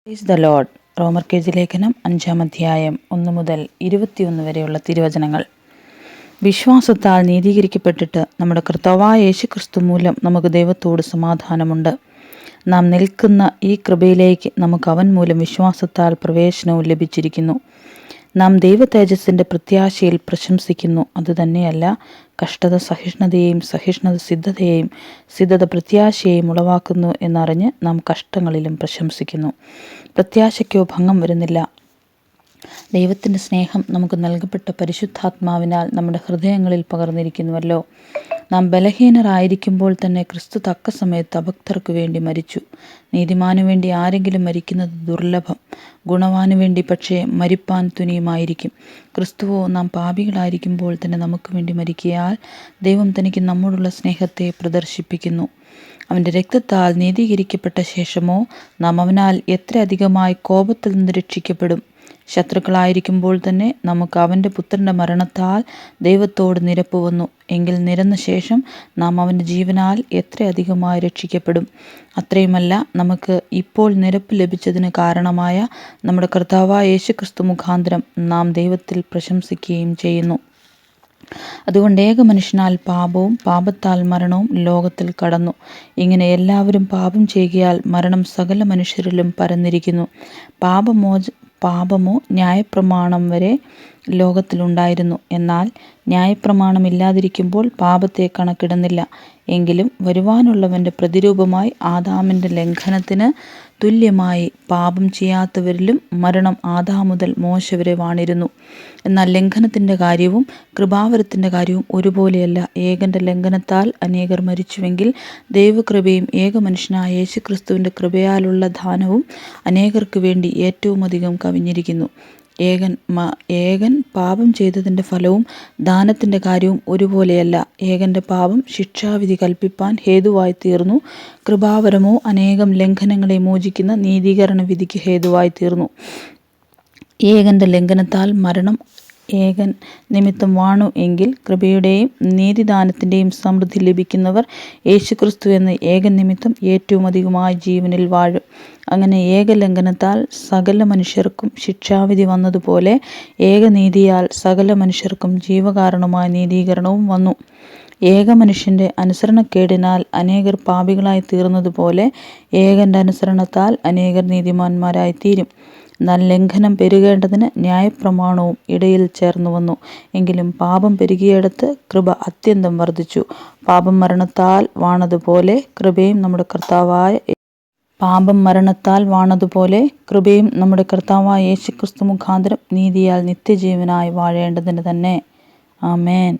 Praise the Lord. റോമർക്കെഴുതിയ ലേഖനം 5-ാം അധ്യായം 1 മുതൽ 21 വരെയുള്ള തിരുവചനങ്ങൾ. വിശ്വാസത്താൽ നീതീകരിക്കപ്പെട്ടിട്ട് നമ്മുടെ കർത്താവായ യേശുക്രിസ്തു മൂലം നമുക്ക് ദൈവത്തോട് സമാധാനമുണ്ട്. നാം നിൽക്കുന്ന ഈ കൃപയിലേക്ക് നമുക്ക് അവൻ മൂലം വിശ്വാസത്താൽ പ്രവേശനവും ലഭിച്ചിരിക്കുന്നു. നാം ദൈവ തേജസ്സിൻ്റെ പ്രത്യാശയിൽ പ്രശംസിക്കുന്നു. അതുതന്നെയല്ല, കഷ്ടത സഹിഷ്ണുതയെയും സഹിഷ്ണുത സിദ്ധതയെയും സിദ്ധത പ്രത്യാശയെയും ഉളവാക്കുന്നു എന്നറിഞ്ഞ് നാം കഷ്ടങ്ങളിലും പ്രശംസിക്കുന്നു. പ്രത്യാശയ്ക്കോ ഭംഗം വരുന്നില്ല. ദൈവത്തിൻ്റെ സ്നേഹം നമുക്ക് നൽകപ്പെട്ട പരിശുദ്ധാത്മാവിനാൽ നമ്മുടെ ഹൃദയങ്ങളിൽ പകർന്നിരിക്കുന്നുവല്ലോ. നാം ബലഹീനരായിരിക്കുമ്പോൾ തന്നെ ക്രിസ്തു തക്ക സമയത്ത് അഭക്തർക്ക് വേണ്ടി മരിച്ചു. നീതിമാനു വേണ്ടി ആരെങ്കിലും മരിക്കുന്നത് ദുർലഭം, ഗുണവാനു വേണ്ടി പക്ഷേ മരിപ്പാൻ തുനിയുമായിരിക്കും. ക്രിസ്തുവോ നാം പാപികളായിരിക്കുമ്പോൾ തന്നെ നമുക്ക് വേണ്ടി മരിക്കയാൽ ദൈവം തനിക്ക് നമ്മോടുള്ള സ്നേഹത്തെ പ്രദർശിപ്പിക്കുന്നു. അവൻ്റെ രക്തത്താൽ നീതീകരിക്കപ്പെട്ട ശേഷമോ നാം അവനാൽ എത്ര അധികമായി കോപത്തിൽ നിന്ന് രക്ഷിക്കപ്പെടും. ശത്രുക്കളായിരിക്കുമ്പോൾ തന്നെ നമുക്ക് അവൻ്റെ പുത്രൻ്റെ മരണത്താൽ ദൈവത്തോട് നിരപ്പ് വന്നു. എങ്കിൽ നിരന്ന ശേഷം നാം അവൻ്റെ ജീവനാൽ എത്ര അധികമായി രക്ഷിക്കപ്പെടും. അത്രയുമല്ല, നമുക്ക് ഇപ്പോൾ നിരപ്പ് ലഭിച്ചതിന് കാരണമായ നമ്മുടെ കർത്താവായ യേശുക്രിസ്തു മുഖാന്തരം നാം ദൈവത്തിൽ പ്രശംസിക്കുകയും ചെയ്യുന്നു. അതുകൊണ്ട് ഏക മനുഷ്യനാൽ പാപവും പാപത്താൽ മരണവും ലോകത്തിൽ കടന്നു. ഇങ്ങനെ എല്ലാവരും പാപം ചെയ്യുകയാൽ മരണം സകല മനുഷ്യരിലും പരന്നിരിക്കുന്നു. പാപമോ ന്യായപ്രമാണം വരെ ലോകത്തിലുണ്ടായിരുന്നു. എന്നാൽ ന്യായപ്രമാണമില്ലാതിരിക്കുമ്പോൾ പാപത്തെ കണക്കിടുന്നില്ല. എങ്കിലും വരുവാനുള്ളവൻ്റെ പ്രതിരൂപമായി ആദാമിൻ്റെ ലംഘനത്തിന് തുല്യമായി പാപം ചെയ്യാത്തവരിലും മരണം ആദാം മുതൽ മോശ വരെ വാണിരുന്നു. എന്നാൽ ലംഘനത്തിൻ്റെ കാര്യവും കൃപാവരത്തിൻ്റെ കാര്യവും ഒരുപോലെയല്ല. ഏകൻ്റെ ലംഘനത്താൽ അനേകർ മരിച്ചുവെങ്കിൽ ദൈവകൃപയും ഏക മനുഷ്യനായ യേശുക്രിസ്തുവിൻ്റെ കൃപയാലുള്ള ദാനവും അനേകർക്ക് വേണ്ടി ഏറ്റവും അധികം കവിഞ്ഞിരിക്കുന്നു. ഏകൻ പാപം ചെയ്തതിൻ്റെ ഫലവും ദാനത്തിൻ്റെ കാര്യവും ഒരുപോലെയല്ല. ഏകൻ്റെ പാപം ശിക്ഷാവിധി കൽപ്പിപ്പാൻ ഹേതുവായി തീർന്നു. കൃപാവരമോ അനേകം ലംഘനങ്ങളെ മോചിക്കുന്ന നീതീകരണ വിധിക്ക് ഹേതുവായി തീർന്നു. ഏകൻ്റെ ലംഘനത്താൽ മരണം ഏകൻ നിമിത്തം വാണു എങ്കിൽ കൃപയുടെയും നീതിദാനത്തിൻ്റെയും സമൃദ്ധി ലഭിക്കുന്നവർ യേശുക്രിസ്തു എന്ന ഏകൻ നിമിത്തം ഏറ്റവും അധികമായി ജീവനിൽ വാഴും. അങ്ങനെ ഏകലംഘനത്താൽ സകല മനുഷ്യർക്കും ശിക്ഷാവിധി വന്നതുപോലെ ഏകനീതിയാൽ സകല മനുഷ്യർക്കും ജീവകാരണമായ നീതീകരണവും വന്നു. ഏക മനുഷ്യൻ്റെ അനുസരണക്കേടിനാൽ അനേകർ പാപികളായി തീർന്നതുപോലെ ഏകൻ്റെ അനുസരണത്താൽ അനേകർ നീതിമാന്മാരായി തീരും. എന്നാൽ ലംഘനം പെരുകേണ്ടതിന് ന്യായപ്രമാണവും ഇടയിൽ ചേർന്നു വന്നു. എങ്കിലും പാപം പെരുകിയിടത്ത് കൃപ അത്യന്തം വർദ്ധിച്ചു. പാപം മരണത്താൽ വാണതുപോലെ കൃപയും നമ്മുടെ കർത്താവായ യേശുക്രിസ്തു മുഖാന്തരം നീതിയാൽ നിത്യജീവനായി വാഴേണ്ടതിന് തന്നെ. ആമേൻ.